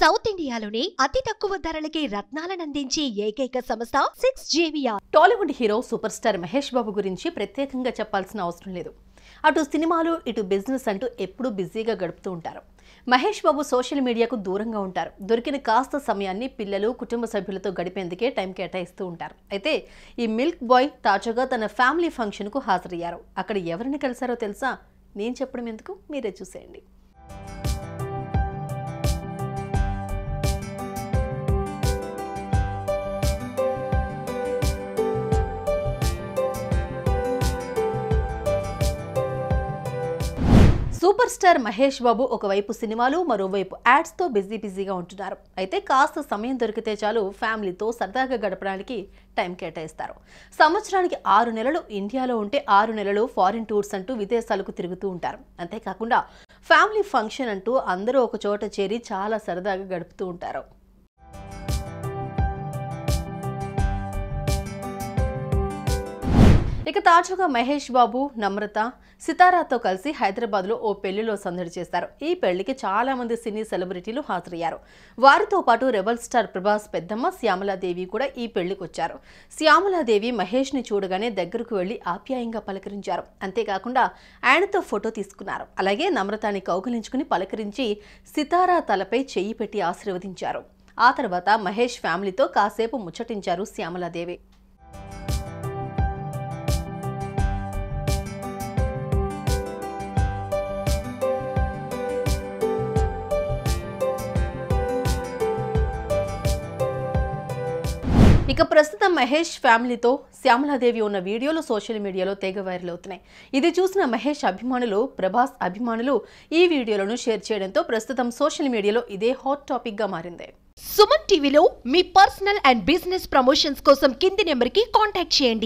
South ఇండియాలోనే అతి తక్కువ ధరలకి రత్నాలనందించే ఏకైక సంస్థ 6JVR. Tollywood hero super star Mahesh Babu గురించి ప్రత్యేకంగా చెప్పాల్సిన అవసరం లేదు. అటు సినిమాలు ఇటు బిజినెస్ అంటూ ఎప్పుడూ బిజీగా గడుపుతూ ఉంటారు. మహేష్ బాబు సోషల్ మీడియాకు దూరంగా ఉంటారు. దొరికిన కాస్త సమయాన్ని పిల్లలు కుటుంబ సభ్యులతో గడిపేందుకే టైం కేటాయిస్తూ ఉంటారు. అయితే ఈ మిల్క్ బాయ్ తాజాగా తన ఫ్యామిలీ ఫంక్షన్కు హాజరయ్యారు. అక్కడ ఎవరిని కలిశారో తెలుసా? నేను చెప్పడం ఎందుకు, మీరే చూసేయండి. సూపర్ స్టార్ మహేష్ బాబు ఒకవైపు సినిమాలు మరోవైపు యాడ్స్తో బిజీగా ఉంటున్నారు. అయితే కాస్త సమయం దొరికితే చాలు ఫ్యామిలీతో సరదాగా గడపడానికి టైం కేటాయిస్తారు. సంవత్సరానికి 6 నెలలు ఇండియాలో ఉంటే 6 నెలలు ఫారిన్ టూర్స్ అంటూ విదేశాలకు తిరుగుతూ ఉంటారు. అంతేకాకుండా ఫ్యామిలీ ఫంక్షన్ అంటూ అందరూ ఒక చోట చేరి చాలా సరదాగా గడుపుతూ ఉంటారు. ఇక తాజాగా మహేష్ బాబు, నమ్రత, సితారాతో కలిసి హైదరాబాద్లో ఓ పెళ్లిలో సందడి చేశారు. ఈ పెళ్లికి చాలా మంది సినీ సెలబ్రిటీలు హాజరయ్యారు. వారితో పాటు రెబల్ స్టార్ ప్రభాస్ పెద్దమ్మ శ్యామలాదేవి కూడా ఈ పెళ్లికి వచ్చారు. శ్యామలాదేవి మహేష్ని చూడగానే దగ్గరకు వెళ్లి ఆప్యాయంగా పలకరించారు. అంతేకాకుండా ఆయనతో ఫోటో తీసుకున్నారు. అలాగే నమ్రతాని కౌగిలించుకుని పలకరించి సితారా తలపై చెయ్యి పెట్టి ఆశీర్వదించారు. ఆ తర్వాత మహేష్ ఫ్యామిలీతో కాసేపు ముచ్చటించారు శ్యామలాదేవి. ఇక ప్రస్తుతం మహేష్ ఫ్యామిలీతో శ్యామలాదేవి ఉన్న వీడియోలు సోషల్ మీడియాలో తెగ వైరల్ అవుతున్నాయి. ఇది చూసిన మహేష్ అభిమానులు, ప్రభాస్ అభిమానులు ఈ వీడియోలను షేర్ చేయడంతో ప్రస్తుతం సోషల్ మీడియాలో ఇదే హాట్ టాపిక్ గా మారింది. సుమన్ టీవీలో మీ పర్సనల్ అండ్ బిజినెస్ ప్రమోషన్స్ కోసం కింది నెంబర్కి కాంటాక్ట్ చేయండి.